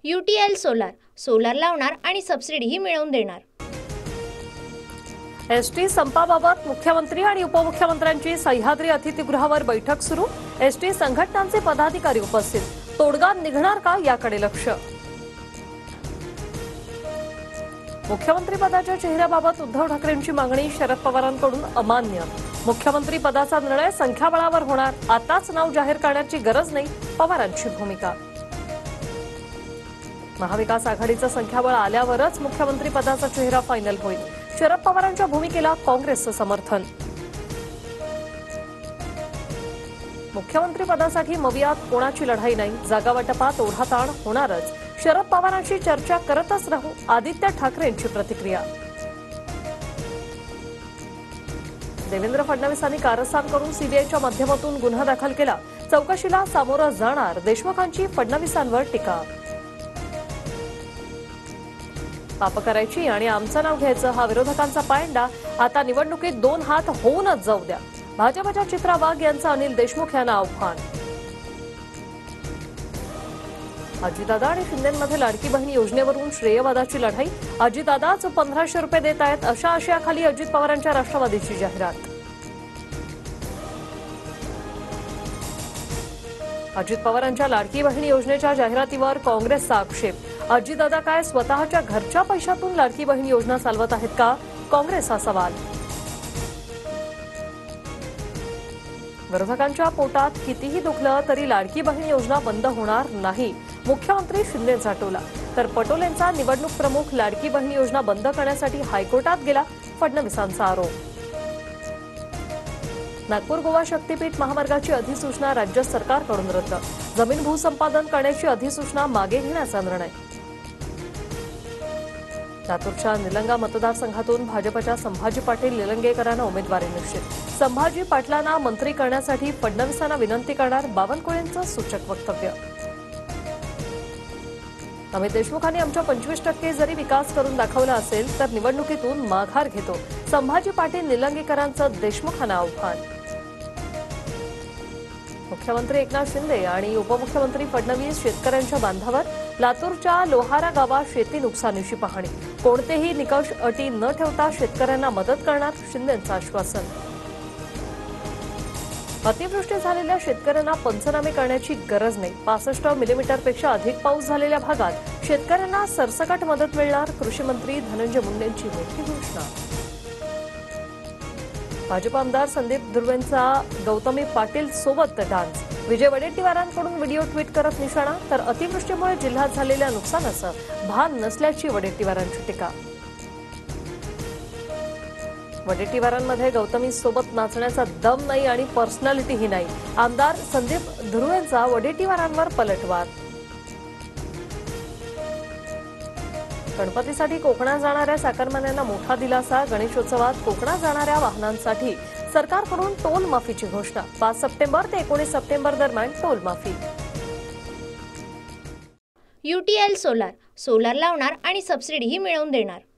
UTL solar, solar लावणार आणि सबसिडीही मिळवून देणार। एसटी संपाबाबत मुख्यमंत्री आणि उपमुख्यमंत्र्यांची सह्याद्री अतिथीगृहावर बैठक सुरू। एसटी संघटनांचे पदाधिकारी उपस्थित। तोडगा निघणार का याकडे लक्ष। मुख्यमंत्री पदाच्या चेहऱ्याबाबत उद्धव ठाकरेंची मागणी शरद पवारांकडून अमान्य। मुख्यमंत्री पदाचा निर्णय संख्याबळावर होणार, आताच नाव जाहीर करण्याची गरज नाही, पवारांची भूमिका। महाविकास आघाडीचं संख्याबळ आल्यावरच मुख्यमंत्री पदाचा चेहरा फायनल होईल। शरद पवारांच्या भूमिकेला काँग्रेसचं समर्थन। मुख्यमंत्री पदासाठी मवियात कोणाची लढाई नाही, जागा वाटपात ओढाताण होणारच। शरद पवारांशी चर्चा करतच राहू, आदित्य ठाकरेंची प्रतिक्रिया। देवेंद्र फडणवीसांनी कारस्थान करून सीबीआयच्या माध्यमातून गुन्हा दाखल केला। चौकशीला सामोरं जाणार, देशमुखांची फडणवीसांवर टीका। पाप करायची आणि आमचं नाव घ्यायचं हा विरोधकांचा पायंडा, आता निवडणुकीत दोन हात होऊनच जाऊ द्या। भाजपच्या चित्रा वाघ यांचं अनिल देशमुख यांना आव्हान। अजितदादा आणि शिंदेमध्ये लाडकी बहीण योजनेवरून श्रेयवादाची लढाई। अजितदादाच 1500 रुपये देत आहेत, अशा आशयाखाली अजित पवारांच्या राष्ट्रवादीची जाहिरात। अजित पवारांच्या लाडकी बहीण योजनेच्या जाहिरातीवर काँग्रेसचा आक्षेप। अजितदादा काय स्वतःच्या घरच्या पैशातून लाडकी बहीण योजना चालवत आहेत का, काँग्रेसचा सवाल। विरोधकांच्या पोटात कितीही दुखलं तरी लाडकी बहीण योजना बंद होणार नाही, मुख्यमंत्री शिंदेंचा टोला। तर पटोलेंचा निवडणूक प्रमुख लाडकी बहीण योजना बंद करण्यासाठी हायकोर्टात गेला, फडणवीसांचा आरोप। नागपूर गोवा शक्तीपीठ महामार्गाची अधिसूचना राज्य सरकारकडून रद्द। जमीन भूसंपादन करण्याची अधिसूचना मागे घेण्याचा निर्णय। लातूरच्या निलंगा मतदारसंघातून भाजपच्या संभाजी पाटील निलंगेकरांना उमेदवारी निश्चित। संभाजी पाटलांना मंत्री करण्यासाठी फडणवीसांना विनंती करणार, बावनकुळेंचं सूचक वक्तव्य। अमित देशमुखांनी आमच्या 25% जरी विकास करून दाखवला असेल तर निवडणुकीतून माघार घेतो, संभाजी पाटील निलंगेकरांचं देशमुखांना आव्हान। मुख्यमंत्री एकनाथ शिंदे आणि उपमुख्यमंत्री फडणवीस शेतकऱ्यांच्या बांधावर। लातूरच्या लोहारा गावात शेती नुकसानीची पाहणी। कोणतेही निकष अटी न ठेवता शेतकऱ्यांना मदत करणार, शिंदेंचं आश्वासन। अतिवृष्टी झालेल्या शेतकऱ्यांना पंचनामे करण्याची गरज नाही, 65 मिलीमीटरपेक्षा अधिक पाऊस झालेल्या भागात शेतकऱ्यांना सरसकट मदत मिळणार, कृषी मंत्री धनंजय मुंडेंची मोठी घोषणा। भाजप आमदार संदीप धुर्वेंचा गौतमी पाटील सोबत डान्स। विजय वडेट्टीवारांकडून व्हिडिओ ट्विट करत निशाणा, तर अतिवृष्टीमुळे जिल्ह्यात झालेल्या नुकसानाचं भान नसल्याची वडेट्टीवारांची टीका। वडेट्टीवारांमध्ये गौतमी सोबत नाचण्याचा दम नाही आणि पर्सनॅलिटीही नाही, आमदार संदीप धुर्वेंचा वडेट्टीवारांवर पलटवार। गणपतीसाठी कोकणात जाणाऱ्या चाकरमान्यांना मोठा दिलासा। गणेशोत्सवात कोकणात जाणाऱ्या वाहनांसाठी सरकारकडून टोल माफीची घोषणा। 5 सप्टेंबर ते 19 सप्टेंबर दरम्यान टोल माफी। UTL सोलार, सोलार लावणार आणि सबसिडीही मिळवून देणार।